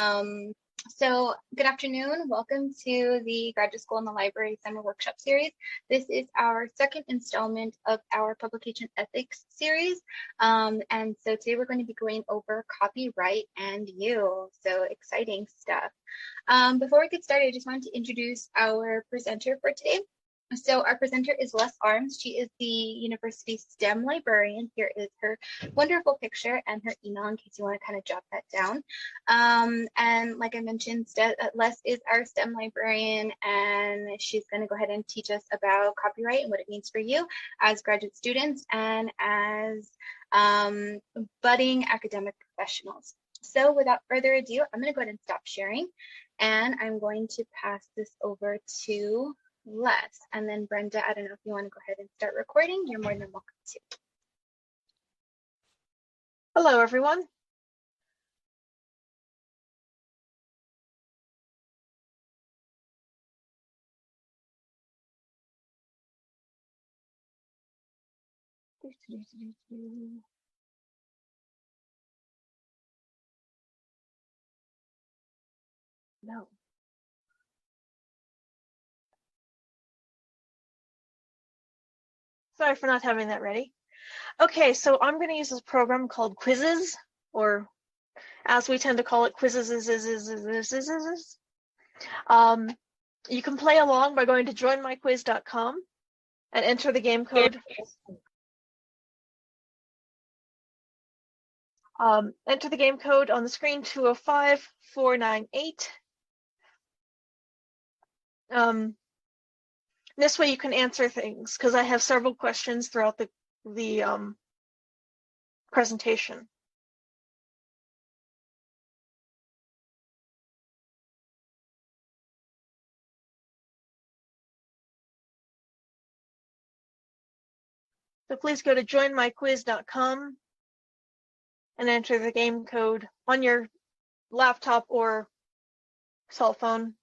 Um, so good afternoon. Welcome to the Graduate School in the Library Summer Workshop Series. This is our second installment of our Publication Ethics series. And so today we're going to be going over copyright and you. So exciting stuff. Before we get started, I just wanted to introduce our presenter for today. So our presenter is Les Arms. She is the university STEM librarian. Here is her wonderful picture and her email in case you want to kind of jot that down. And like I mentioned, Les is our STEM librarian, and she's going to go ahead and teach us about copyright and what it means for you as graduate students and as budding academic professionals. So without further ado, I'm going to go ahead and stop sharing, and I'm going to pass this over to Les. And then Brenda, I don't know if you want to go ahead and start recording. You're more than welcome to. Hello, everyone. No. Sorry for not having that ready. Okay, so I'm going to use this program called Quizzes, or as we tend to call it, Quizzes. You can play along by going to joinmyquiz.com and enter the game code. Enter the game code on the screen, 205498. This way you can answer things, because I have several questions throughout the presentation. So please go to joinmyquiz.com and enter the game code on your laptop or cell phone.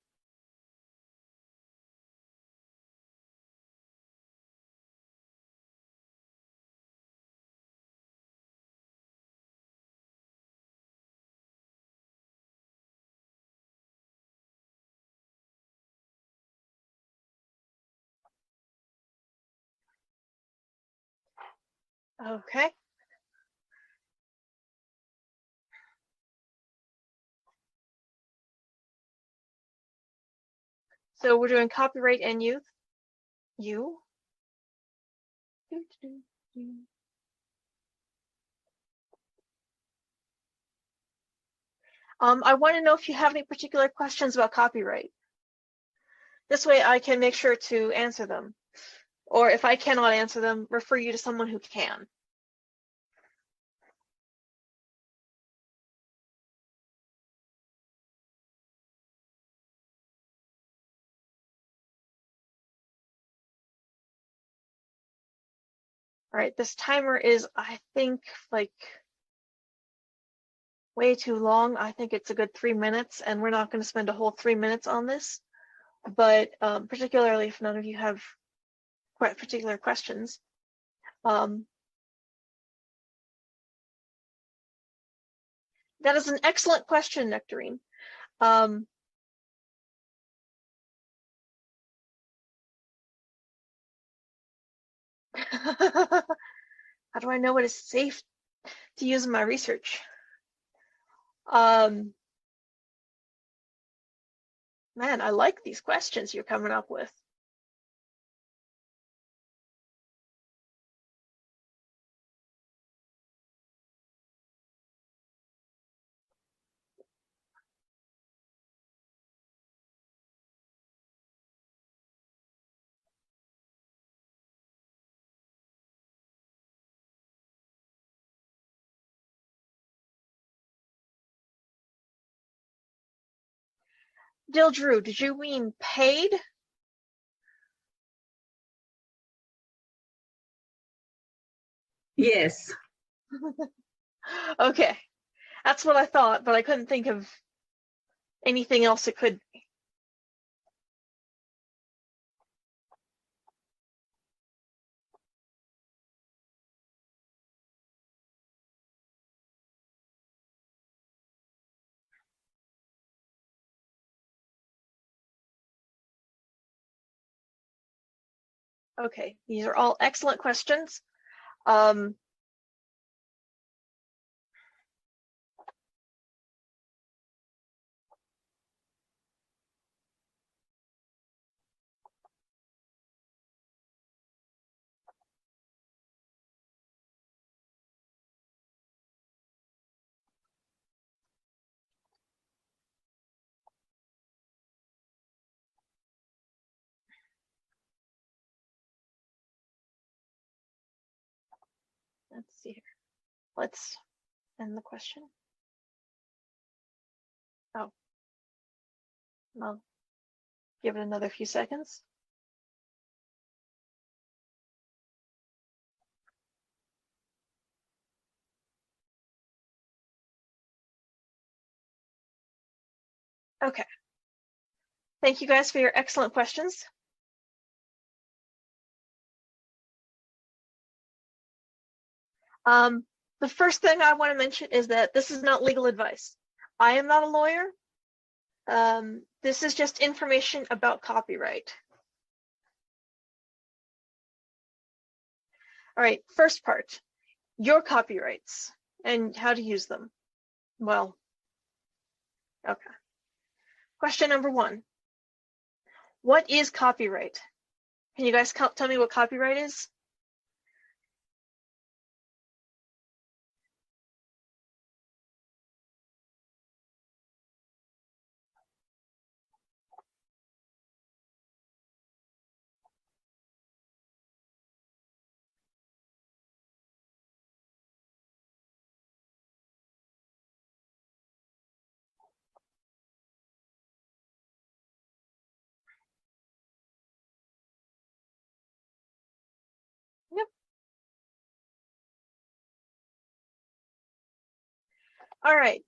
Okay. So we're doing copyright and youth. I want to know if you have any particular questions about copyright. This way I can make sure to answer them. Or if I cannot answer them, refer you to someone who can. All right, this timer is, I think, like way too long. I think it's a good 3 minutes, and we're not going to spend a whole 3 minutes on this. But particularly if none of you have quite particular questions. That is an excellent question, Nectarine. How do I know what is safe to use in my research? Man, I like these questions you're coming up with. Dill Drew, did you mean paid? Yes. Okay, that's what I thought, but I couldn't think of anything else it could be. Okay, these are all excellent questions. Let's see here. Let's end the question. Oh, I'll give it another few seconds. Okay. Thank you guys for your excellent questions. The first thing I want to mention is that this is not legal advice. I am not a lawyer. This is just information about copyright. All right, first part, your copyrights and how to use them. Well, okay. Question number 1. What is copyright? Can you guys tell me what copyright is? Yep. All right.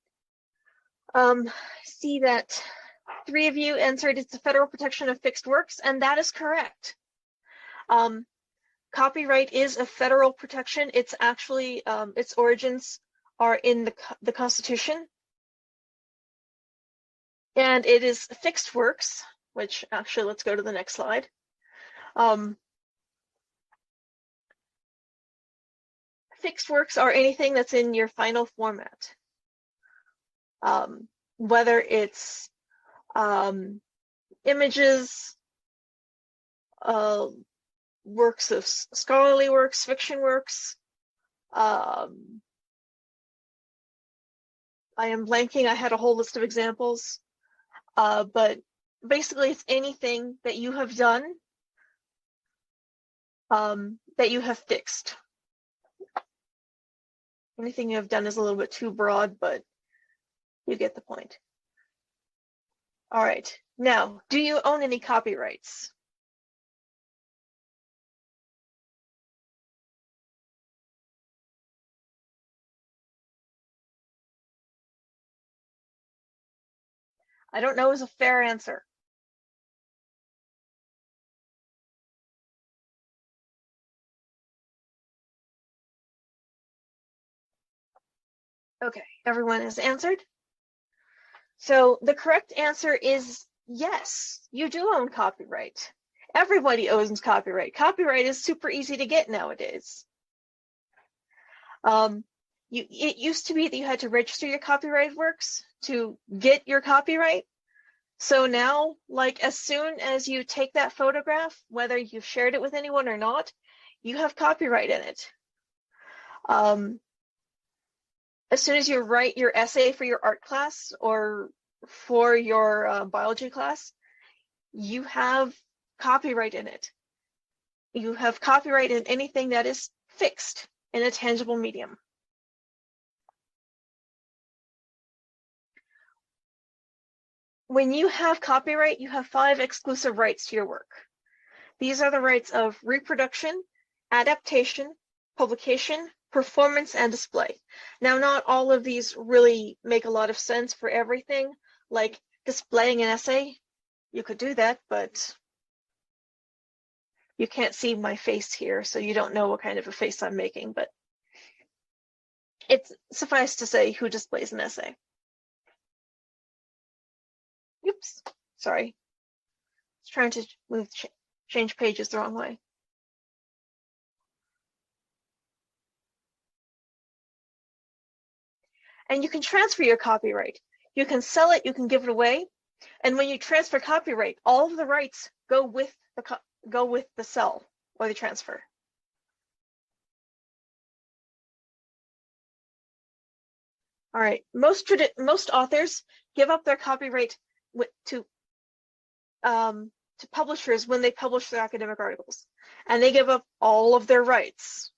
See that 3 of you answered it's the federal protection of fixed works, and that is correct. Copyright is a federal protection. It's actually, its origins are in the Constitution. And it is fixed works, which actually, let's go to the next slide. Fixed works are anything that's in your final format. Whether it's images, works of scholarly works, fiction works. I am blanking. I had a whole list of examples, but basically it's anything that you have done that you have fixed. Anything you have done is a little bit too broad, but you get the point. All right, now, do you own any copyrights? I don't know is a fair answer. Okay, everyone has answered. So the correct answer is yes, you do own copyright. Everybody owns copyright. Copyright is super easy to get nowadays. It used to be that you had to register your copyrighted works to get your copyright. So now, like, as soon as you take that photograph, whether you've shared it with anyone or not, you have copyright in it. As soon as you write your essay for your art class or for your biology class, you have copyright in it. You have copyright in anything that is fixed in a tangible medium. When you have copyright, you have 5 exclusive rights to your work. These are the rights of reproduction, adaptation, publication, performance, and display. Now, not all of these really make a lot of sense for everything. Like displaying an essay, you could do that, but you can't see my face here, so you don't know what kind of a face I'm making, but it's suffice to say who displays an essay. Oops, sorry. I was trying to change pages the wrong way. And you can transfer your copyright. You can sell it, you can give it away. And when you transfer copyright, all of the rights go with the sell or the transfer. All right, most authors give up their copyright to publishers when they publish their academic articles, and they give up all of their rights.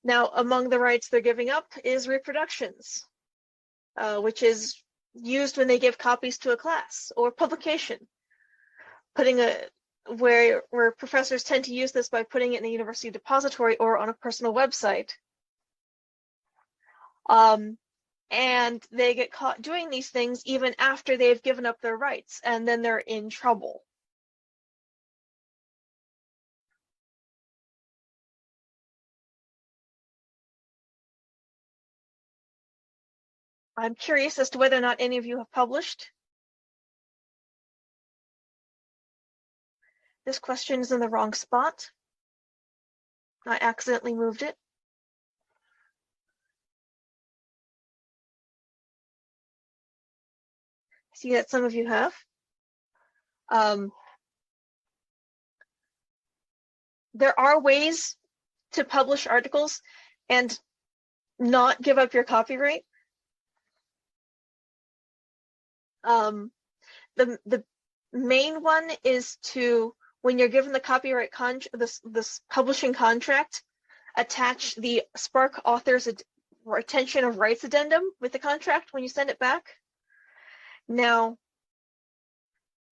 Now, among the rights they're giving up is reproductions, which is used when they give copies to a class, or publication, where professors tend to use this by putting it in a university depository or on a personal website. And they get caught doing these things even after they've given up their rights, and then they're in trouble. I'm curious as to whether or not any of you have published. This question is in the wrong spot. I accidentally moved it. I see that some of you have. There are ways to publish articles and not give up your copyright. The main one is to, when you're given the copyright this publishing contract, attach the Spark Authors Retention of Rights Addendum with the contract when you send it back. Now,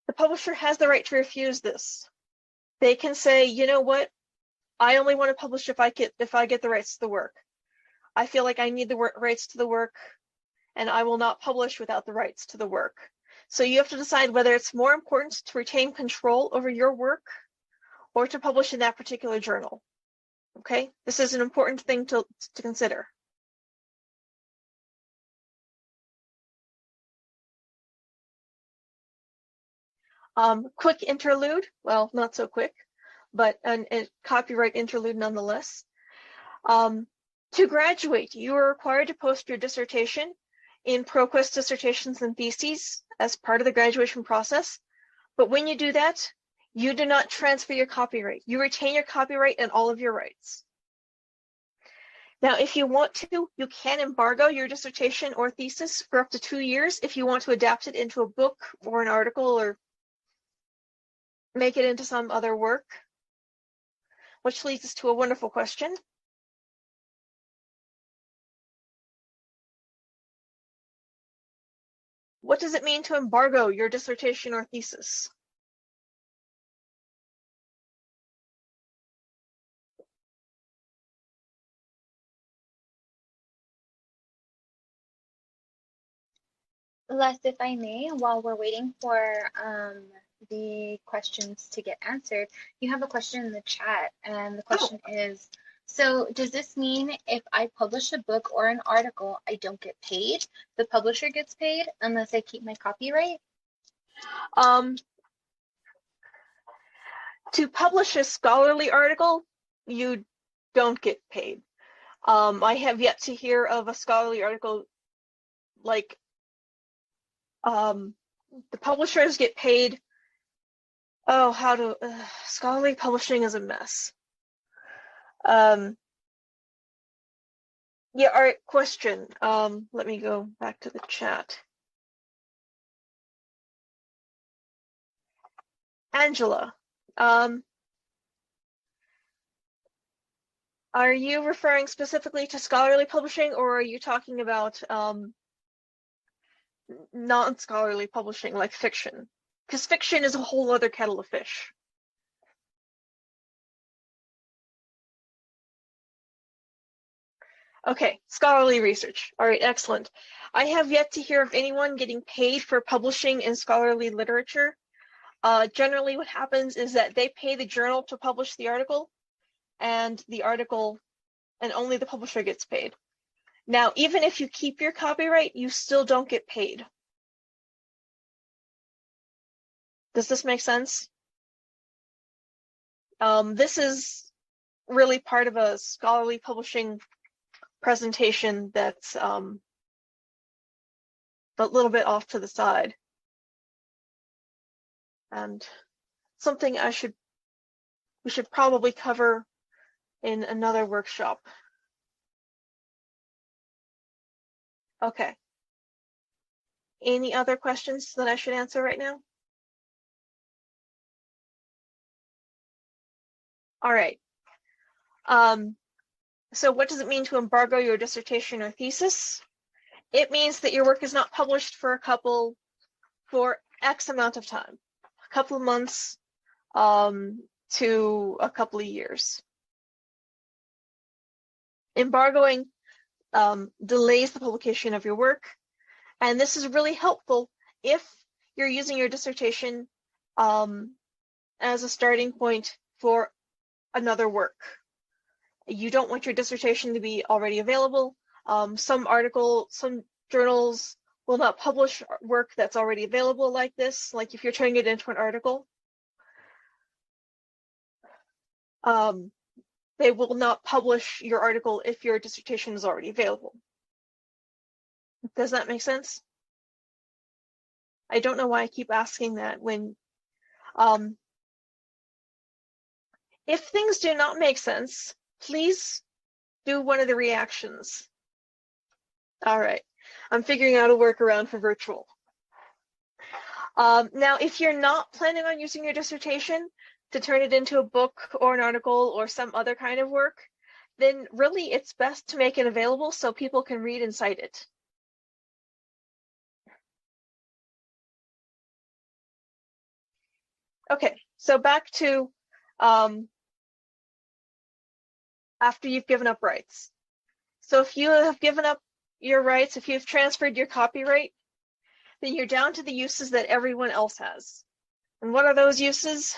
the publisher has the right to refuse this. They can say, you know what, I only want to publish if I get the rights to the work. I feel like I need the rights to the work, and I will not publish without the rights to the work. So you have to decide whether it's more important to retain control over your work or to publish in that particular journal. Okay, this is an important thing to consider. Quick interlude, well, not so quick, but a copyright interlude nonetheless. To graduate, you are required to post your dissertation in ProQuest Dissertations and Theses as part of the graduation process. But when you do that, you do not transfer your copyright. You retain your copyright and all of your rights. Now, if you want to, you can embargo your dissertation or thesis for up to 2 years if you want to adapt it into a book or an article or make it into some other work, which leads us to a wonderful question. What does it mean to embargo your dissertation or thesis? Les, if I may, while we're waiting for the questions to get answered, you have a question in the chat, and the question is, so does this mean if I publish a book or an article, I don't get paid? The publisher gets paid unless I keep my copyright? To publish a scholarly article, you don't get paid. I have yet to hear of a scholarly article like the publishers get paid. Oh, scholarly publishing is a mess. Yeah, all right, question. Let me go back to the chat. Angela, are you referring specifically to scholarly publishing, or are you talking about non-scholarly publishing like fiction? Because fiction is a whole other kettle of fish. Okay, scholarly research. All right, excellent. I have yet to hear of anyone getting paid for publishing in scholarly literature. Generally what happens is that they pay the journal to publish the article, and only the publisher gets paid. Now, even if you keep your copyright, you still don't get paid. Does this make sense? This is really part of a scholarly publishing presentation that's a little bit off to the side, and something we should probably cover in another workshop. Okay. Any other questions that I should answer right now? All right. So what does it mean to embargo your dissertation or thesis? It means that your work is not published for X amount of time, a couple of months to a couple of years. Embargoing delays the publication of your work, and this is really helpful if you're using your dissertation as a starting point for another work. You don't want your dissertation to be already available. Some journals will not publish work that's already available like this, like if you're turning it into an article. They will not publish your article if your dissertation is already available. Does that make sense? I don't know why I keep asking that when, if things do not make sense, please do one of the reactions. All right, I'm figuring out a workaround for virtual. Now, if you're not planning on using your dissertation to turn it into a book or an article or some other kind of work, then really it's best to make it available so people can read and cite it. Okay, so back to after you've given up rights. So if you have given up your rights, if you've transferred your copyright, then you're down to the uses that everyone else has. And what are those uses?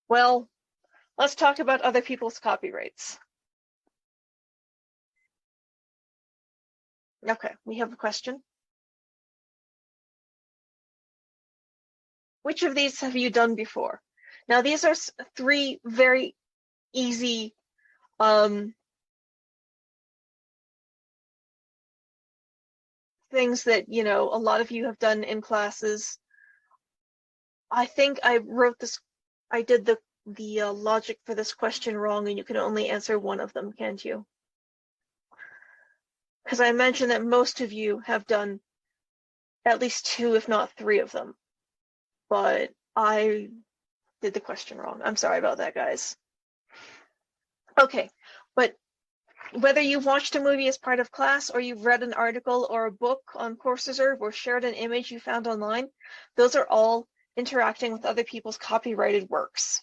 Well, let's talk about other people's copyrights. Okay, we have a question. Which of these have you done before? Now, these are 3 very easy things that, you know, a lot of you have done in classes. I think I wrote this, I did the logic for this question wrong, and you can only answer one of them, can't you? Because I mentioned that most of you have done at least 2, if not 3 of them. But I did the question wrong. I'm sorry about that, guys. Okay, but whether you've watched a movie as part of class or you've read an article or a book on CourseReserve or shared an image you found online, those are all interacting with other people's copyrighted works.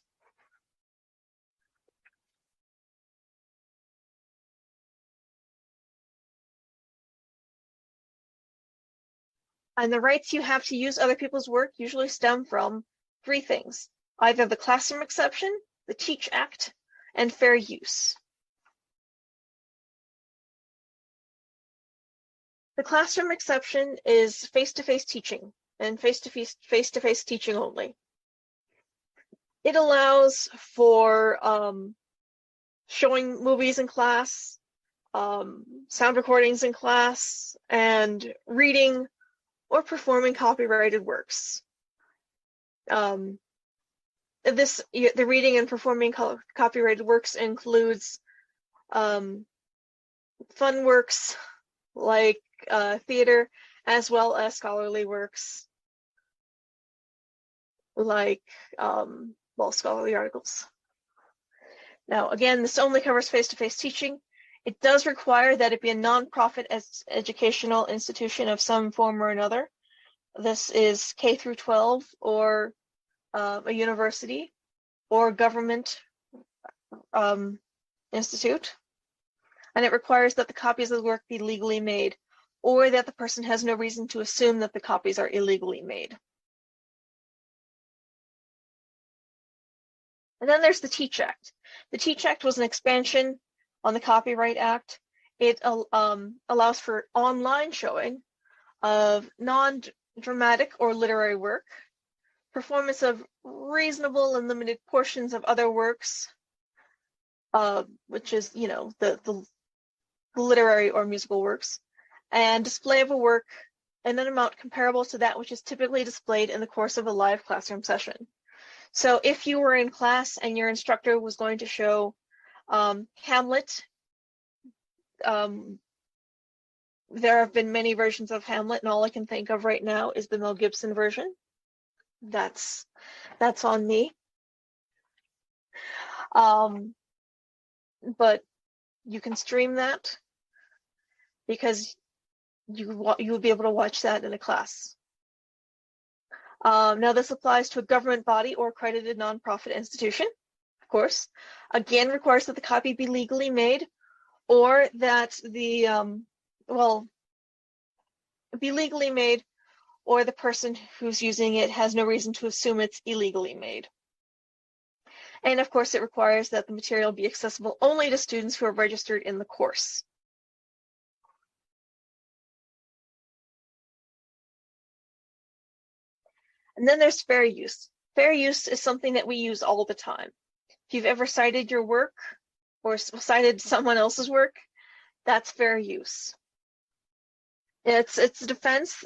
And the rights you have to use other people's work usually stem from 3 things: either the classroom exception, the Teach Act, and fair use. The classroom exception is face-to-face teaching, and face-to-face teaching only. It allows for showing movies in class, sound recordings in class, and reading or performing copyrighted works. The reading and performing copyrighted works includes fun works like theater, as well as scholarly works like scholarly articles. Now, again, this only covers face-to-face teaching. It does require that it be a nonprofit educational institution of some form or another. This is K through 12 or a university or government institute. And it requires that the copies of the work be legally made, or that the person has no reason to assume that the copies are illegally made. And then there's the Teach Act. The Teach Act was an expansion on the Copyright Act. It allows for online showing of non-dramatic or literary work, performance of reasonable and limited portions of other works, which is, you know, the literary or musical works, and display of a work in an amount comparable to that which is typically displayed in the course of a live classroom session. So if you were in class and your instructor was going to show Hamlet, there have been many versions of Hamlet, and all I can think of right now is the Mel Gibson version. That's on me. But you can stream that because you will be able to watch that in a class. Now this applies to a government body or accredited nonprofit institution, of course. Again, requires that the copy be legally made, or that the be legally made, or the person who's using it has no reason to assume it's illegally made. And of course, it requires that the material be accessible only to students who are registered in the course. And then there's fair use. Fair use is something that we use all the time. If you've ever cited your work or cited someone else's work, that's fair use. It's a defense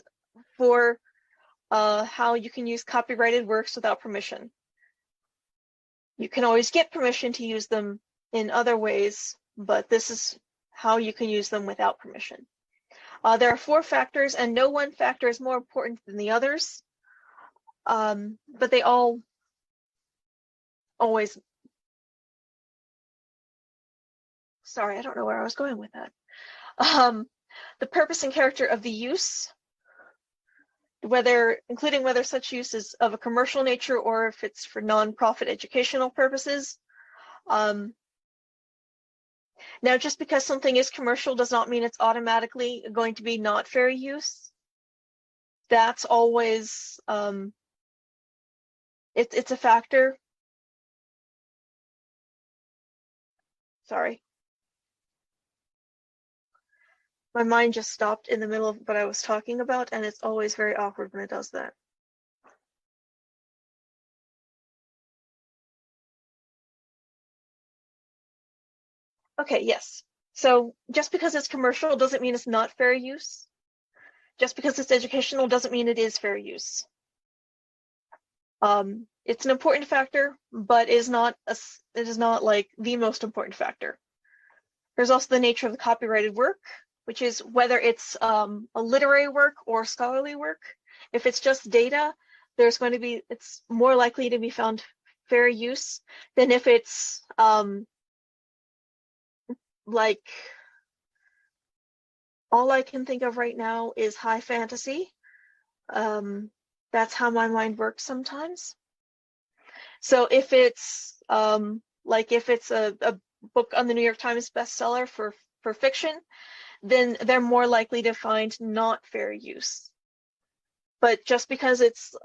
for how you can use copyrighted works without permission. You can always get permission to use them in other ways, but this is how you can use them without permission. There are 4 factors, and no one factor is more important than the others, but they all always... Sorry, I don't know where I was going with that. The purpose and character of the use, including whether such use is of a commercial nature or if it's for non-profit educational purposes. Now, just because something is commercial does not mean it's automatically going to be not fair use. That's always, it's a factor. Sorry. My mind just stopped in the middle of what I was talking about, and it's always very awkward when it does that. Okay, yes. So just because it's commercial doesn't mean it's not fair use. Just because it's educational doesn't mean it is fair use. It's an important factor, but it is not like the most important factor. There's also the nature of the copyrighted work, which is whether it's a literary work or scholarly work. If it's just data, it's more likely to be found fair use than if it's like, all I can think of right now is high fantasy. That's how my mind works sometimes. So if it's if it's a book on the New York Times bestseller for fiction, then they're more likely to find not fair use. But just because it's,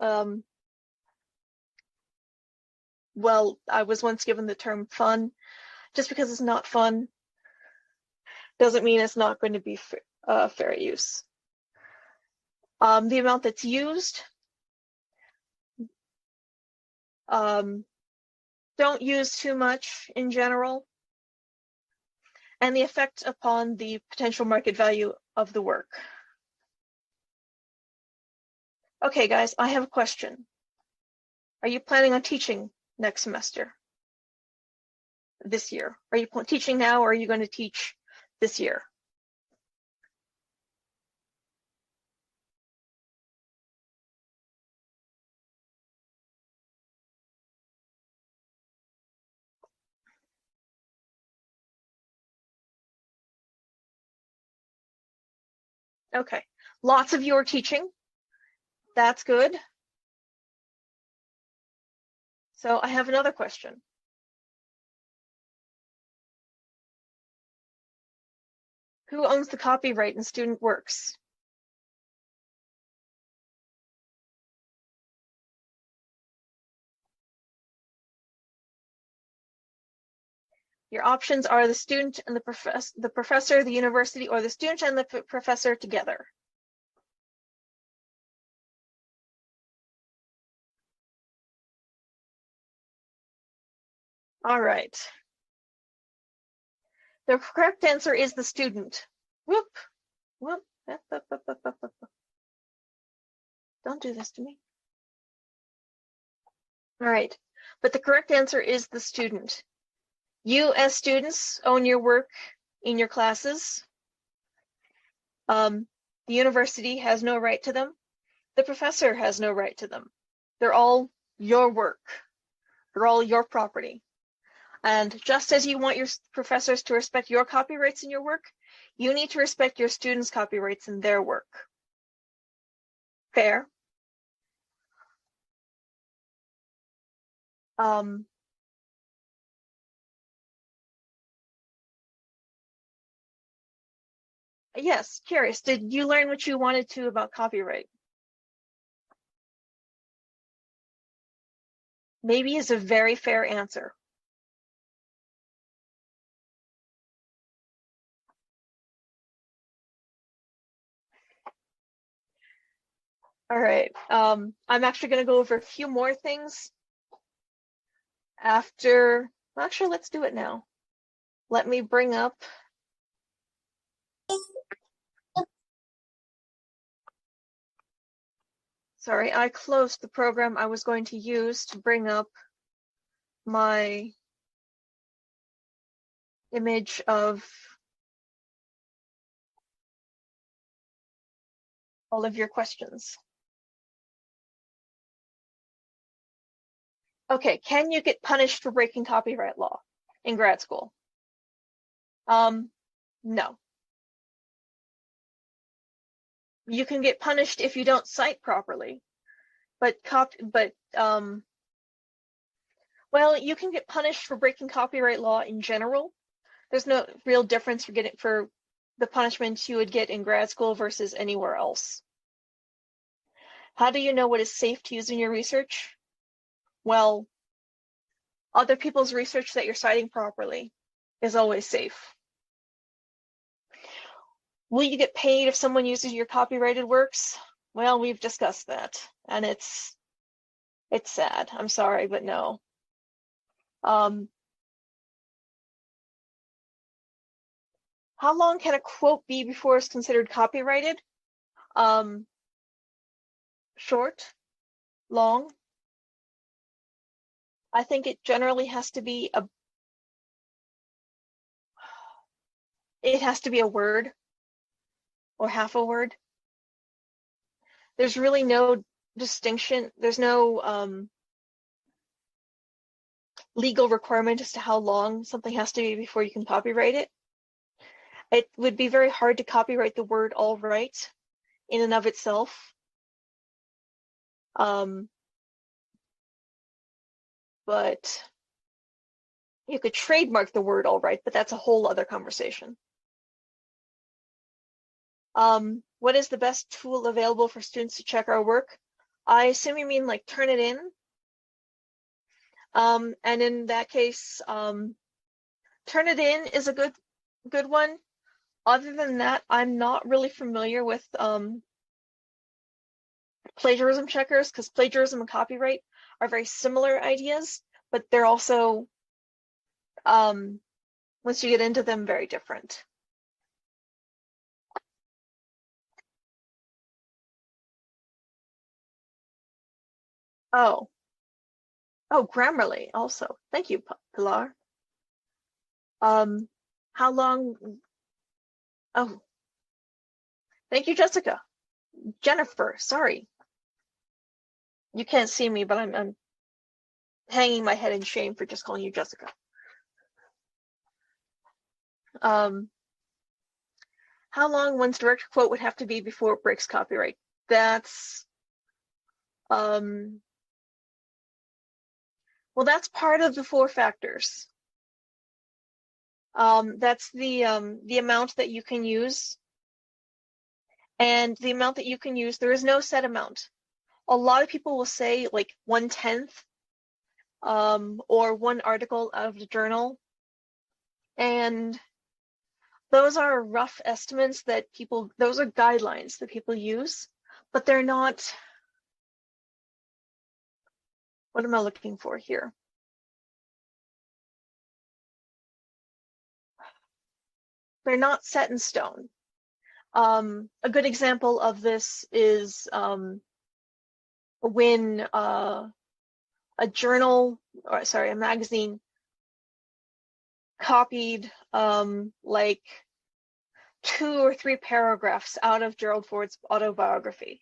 well, I was once given the term fun, just because it's not fun doesn't mean it's not going to be fair use. The amount that's used, don't use too much in general, and the effect upon the potential market value of the work. Okay, guys, I have a question. Are you planning on teaching next semester? This year? Are you teaching now, or are you going to teach this year? Okay, lots of you are teaching. That's good. So I have another question. Who owns the copyright in student works? Your options are the student and the professor, the university, or the student and the professor together. All right. The correct answer is the student. Whoop, whoop. Don't do this to me. All right, but the correct answer is the student. You as students own your work in your classes. The university has no right to them. The professor has no right to them. They're all your work. They're all your property. And just as you want your professors to respect your copyrights in your work, you need to respect your students' copyrights in their work. Fair? Yes, curious. Did you learn what you wanted to about copyright? Maybe is a very fair answer. All right, I'm actually going to go over a few more things after, actually, let's do it now. Let me bring up, sorry, I closed the program I was going to use to bring up my image of all of your questions. Okay, can you get punished for breaking copyright law in grad school? No. You can get punished if you don't cite properly, but well, you can get punished for breaking copyright law in general. There's no real difference for the punishments you would get in grad school versus anywhere else. How do you know what is safe to use in your research? Well, other people's research that you're citing properly is always safe. Will you get paid if someone uses your copyrighted works? Well, we've discussed that, and it's sad. I'm sorry, but no. How long can a quote be before it's considered copyrighted? Short, long. I think it generally has to be a word or half a word. There's really no distinction. There's no legal requirement as to how long something has to be before you can copyright it. It would be very hard to copyright the word all right in and of itself. But you could trademark the word all right, but that's a whole other conversation. What is the best tool available for students to check our work? I assume you mean like Turnitin. And in that case, Turnitin is a good one. Other than that, I'm not really familiar with plagiarism checkers, because plagiarism and copyright are very similar ideas, but they're also, once you get into them, very different. Oh, Grammarly also. Thank you, Pilar. How long? Oh, thank you, Jessica. Jennifer, sorry. You can't see me, but I'm hanging my head in shame for just calling you Jessica. How long one's direct quote would have to be before it breaks copyright? That's, well, that's part of the 4 factors. That's the amount that you can use. And the amount that you can use, there is no set amount. A lot of people will say like 1/10 or 1 article out of the journal. And those are rough estimates that those are guidelines that people use, but they're not, what am I looking for here? they're not set in stone. A good example of this is when a magazine copied like 2 or 3 paragraphs out of Gerald Ford's autobiography.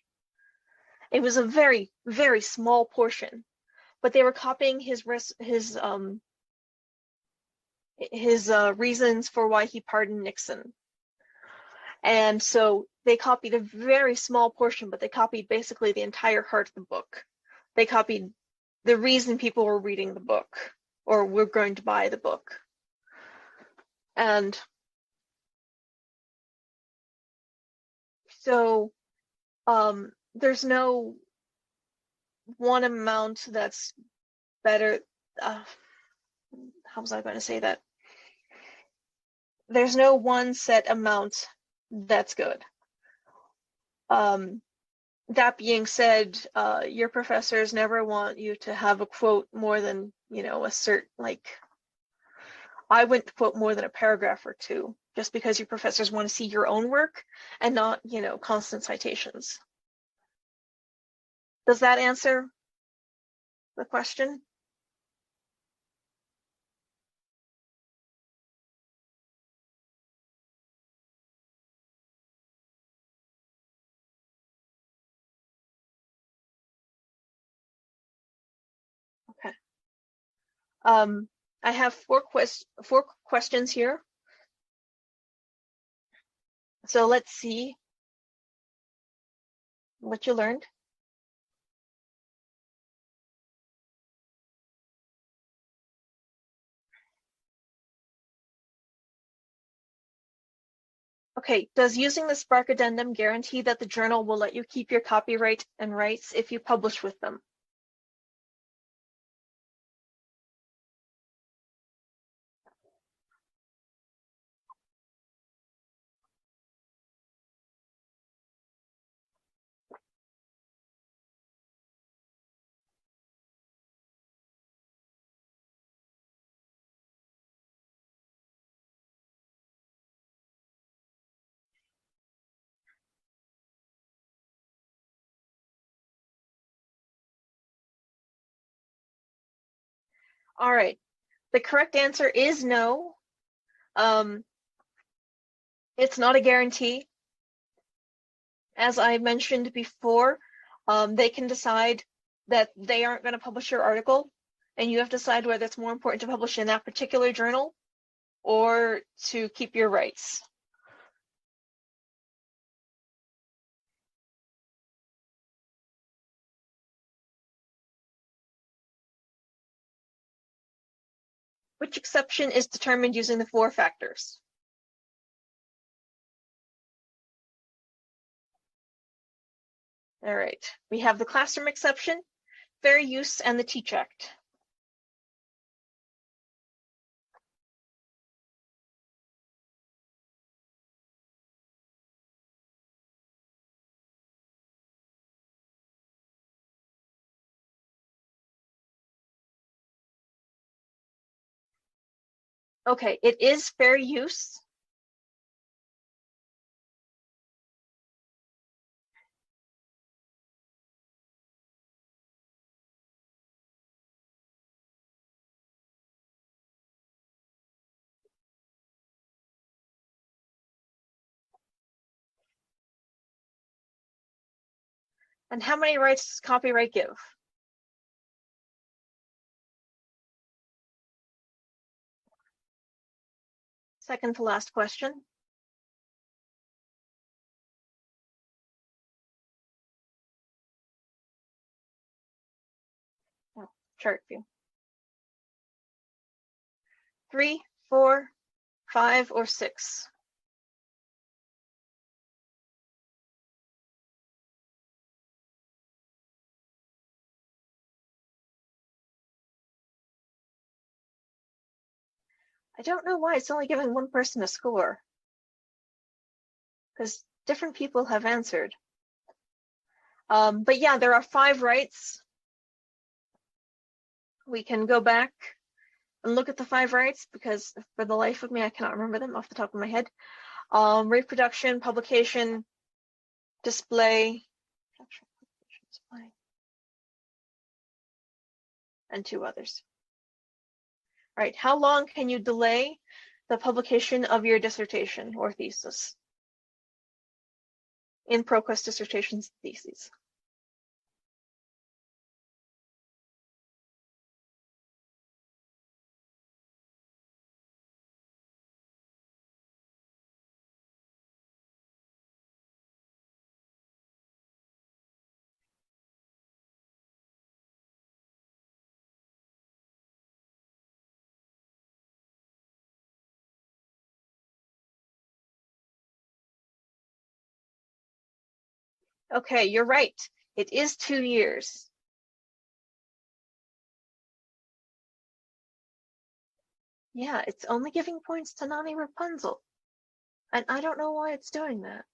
It was a very, very small portion, but they were copying his reasons for why he pardoned Nixon. And so they copied a very small portion, but they copied basically the entire heart of the book. They copied the reason people were reading the book or were going to buy the book. And so there's no one amount that's better. How was I going to say that? There's no one set amount that's good. That being said, your professors never want you to have a quote more than, a certain, like, I wouldn't quote more than a paragraph or two, just because your professors want to see your own work and not, constant citations. Does that answer the question? Okay. I have four questions here. So let's see what you learned. Okay, does using the Spark addendum guarantee that the journal will let you keep your copyright and rights if you publish with them? All right, the correct answer is no. It's not a guarantee. As I mentioned before, they can decide that they aren't going to publish your article, and you have to decide whether it's more important to publish in that particular journal or to keep your rights. Which exception is determined using the 4 factors? All right, we have the classroom exception, fair use, and the Teach Act. Okay, it is fair use. And how many rights does copyright give? Second to last question. Oh, chart view. 3, 4, 5, or 6? I don't know why it's only giving one person a score, because different people have answered. But yeah, there are 5 rights. We can go back and look at the 5 rights, because for the life of me, I cannot remember them off the top of my head. Reproduction, publication, display, and 2 others. All right, how long can you delay the publication of your dissertation or thesis? In ProQuest dissertations and theses. Okay, you're right. It is 2 years. Yeah, it's only giving points to Nani Rapunzel. And I don't know why it's doing that.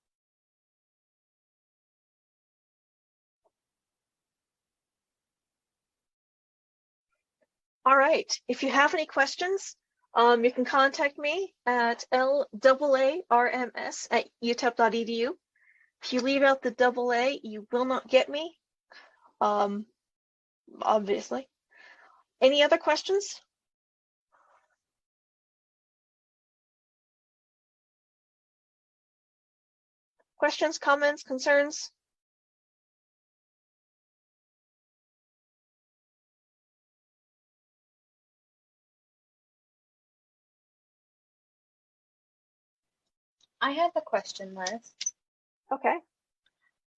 All right, if you have any questions, you can contact me at laarms@utep.edu. If you leave out the AA, you will not get me, obviously. Any other questions? Questions, comments, concerns? I have a question, Liz. Okay.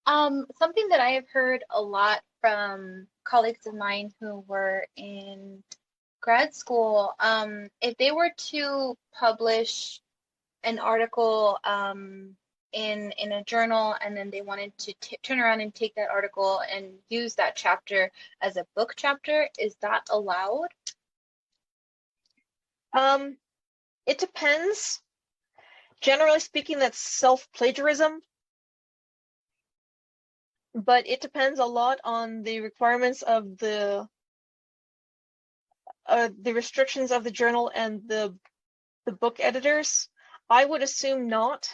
Something that I have heard a lot from colleagues of mine who were in grad school, if they were to publish an article in a journal, and then they wanted to turn around and take that article and use that chapter as a book chapter, is that allowed? It depends. Generally speaking, that's self-plagiarism, but it depends a lot on the requirements of the restrictions of the journal and the book editors. I would assume not.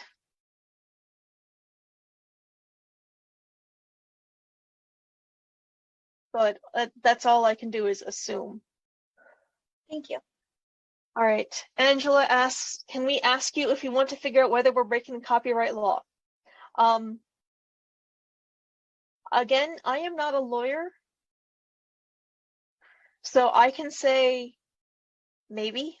But that's all I can do is assume. Thank you. All right, Angela asks, can we ask you if you want to figure out whether we're breaking copyright law? Again, I am not a lawyer, so I can say maybe.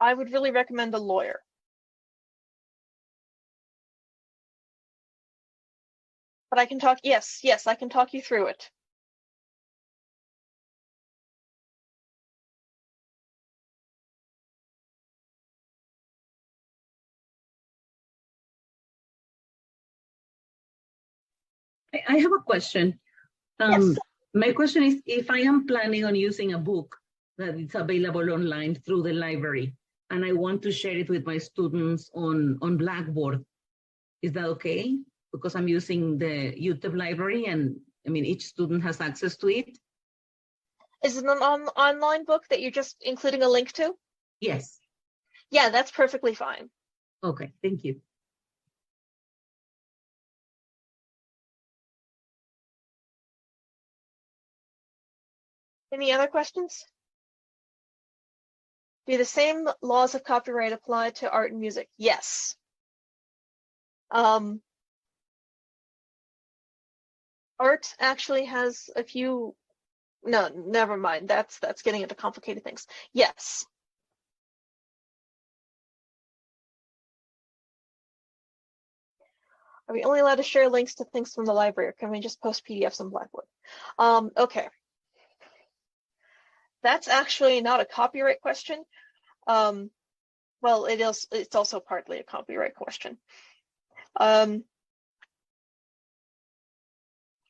I would really recommend a lawyer. But I can talk, yes, I can talk you through it. I have a question. Yes. My question is, if I am planning on using a book that is available online through the library, and I want to share it with my students on Blackboard, is that okay? Because I'm using the UTEP library, and I mean, each student has access to it. Is it an online book that you're just including a link to? Yes. Yeah, that's perfectly fine. Okay, thank you. Any other questions? Do the same laws of copyright apply to art and music? Yes. Art actually has a few, no, never mind. That's getting into complicated things. Yes. Are we only allowed to share links to things from the library, or can we just post PDFs on Blackboard? Okay. That's actually not a copyright question. Well, it's also partly a copyright question.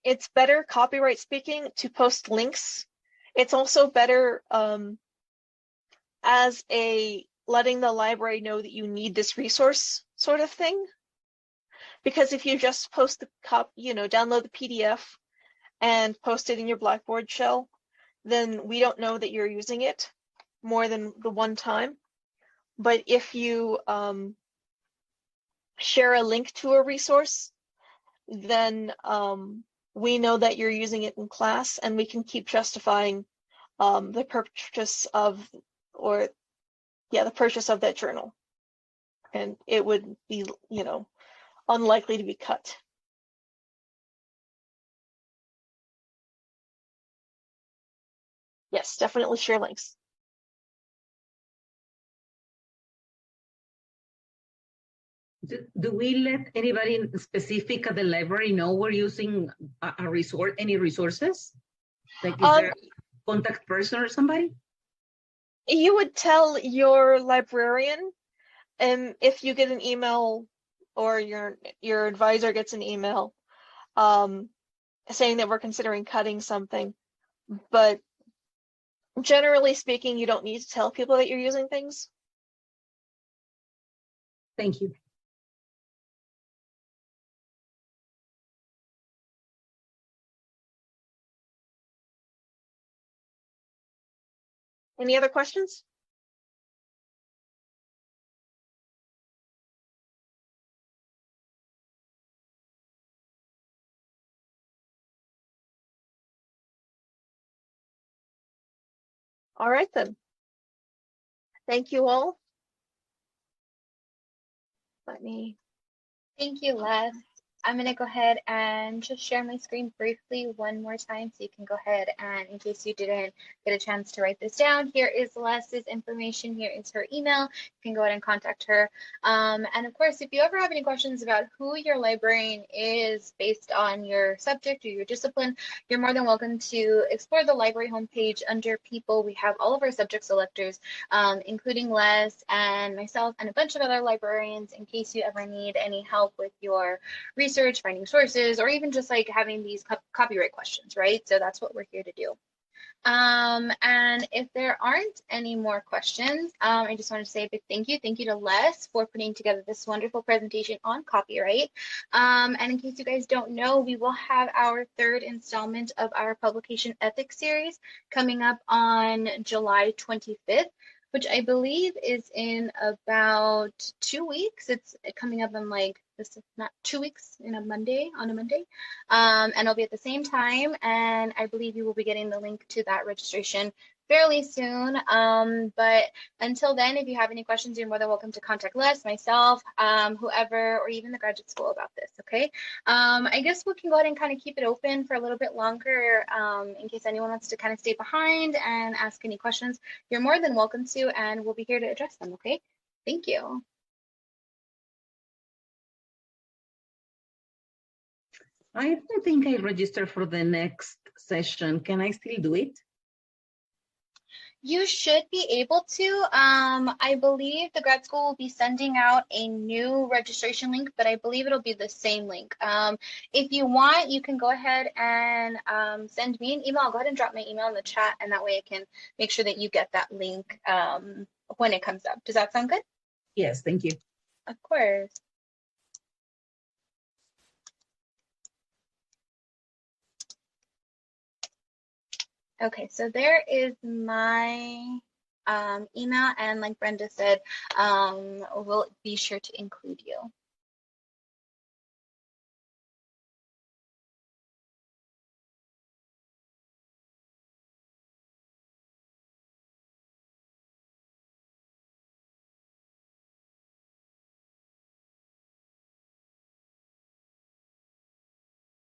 It's better, copyright speaking, to post links. It's also better as a letting the library know that you need this resource sort of thing. Because if you just post the download the PDF and post it in your Blackboard shell, then we don't know that you're using it more than the one time. But if you share a link to a resource, then we know that you're using it in class, and we can keep justifying the purchase of, the purchase of that journal. And it would be, unlikely to be cut. Yes, definitely share links. Do we let anybody specific at the library know we're using a resource, any resources? Like, is there a contact person or somebody? You would tell your librarian, and if you get an email or your advisor gets an email saying that we're considering cutting something, but generally speaking, you don't need to tell people that you're using things. Thank you. Any other questions? All right, then. Thank you all. Thank you, Les. I'm going to go ahead and just share my screen briefly one more time so you can go ahead and, in case you didn't get a chance to write this down, here is Les's information. Here is her email. You can go ahead and contact her. And of course, if you ever have any questions about who your librarian is based on your subject or your discipline, you're more than welcome to explore the library homepage under people. We have all of our subject selectors, including Les and myself and a bunch of other librarians in case you ever need any help with your research, finding sources, or even just like having these copyright questions, right? So that's what we're here to do. And if there aren't any more questions, I just want to say a big thank you. Thank you to Les for putting together this wonderful presentation on copyright. And in case you guys don't know, we will have our third installment of our publication ethics series coming up on July 25th, which I believe is in about 2 weeks. It's coming up in like, this is not 2 weeks, on a Monday. And it'll be at the same time. And I believe you will be getting the link to that registration fairly soon. But until then, if you have any questions, you're more than welcome to contact Les, myself, whoever, or even the graduate school about this, okay? I guess we can go ahead and kind of keep it open for a little bit longer in case anyone wants to kind of stay behind and ask any questions. You're more than welcome to, and we'll be here to address them, okay? Thank you. I don't think I registered for the next session. Can I still do it? You should be able to. I believe the grad school will be sending out a new registration link, but I believe it'll be the same link. If you want, you can go ahead and send me an email. I'll go ahead and drop my email in the chat, and that way I can make sure that you get that link when it comes up. Does that sound good? Yes, thank you. Of course. Okay, so there is my email, and like Brenda said, we'll be sure to include you.